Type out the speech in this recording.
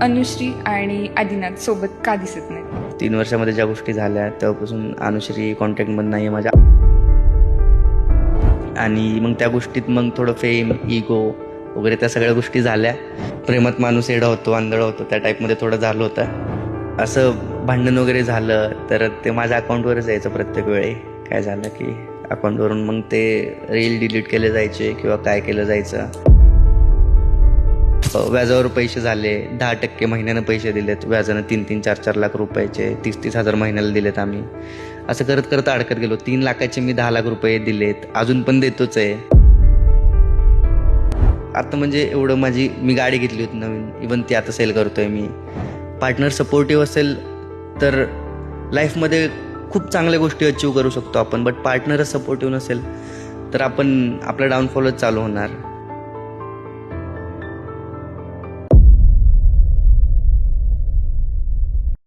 अनुश्री आणि आदिनाथ सोबत का दिसत नाही? 3 वर्षामध्ये ज्या गोष्टी झाल्या तेव्हापासून अनुश्री कॉन्टॅक्टमध्ये नाही आहे माझ्या. आणि मग त्या गोष्टीत मग थोडं फेम, इगो वगैरे त्या सगळ्या गोष्टी झाल्या. प्रेमात माणूस एडा होतो, आंधळा होतो, त्या टाईपमध्ये थोडं झालं होतं. असं भांडण वगैरे झालं तर ते माझ्या अकाउंटवरच यायचं प्रत्येक वेळी. काय झालं की अकाउंटवरून मग ते रील डिलीट केले जायचे किंवा काय केलं जायचं. व्याजावर पैसे झाले, 10% महिन्यानं पैसे दिलेत, व्याजानं 3-3, 4-4 लाख रुपयाचे, 30-30 हजार महिन्याला दिलेत आम्ही. असं करत करत अडकत गेलो. 3 लाखाचे मी 10 लाख रुपये दिलेत, अजून पण देतोच आहे. आता म्हणजे एवढं मी गाडी घेतली होती नवीन, इवन ती आता सेल करतोय मी. पार्टनर सपोर्टिव्ह असेल तर लाईफमध्ये खूप चांगल्या गोष्टी अचीव करू शकतो आपण. बट पार्टनरच सपोर्टिव्ह नसेल तर आपला डाऊनफॉलच चालू होणार.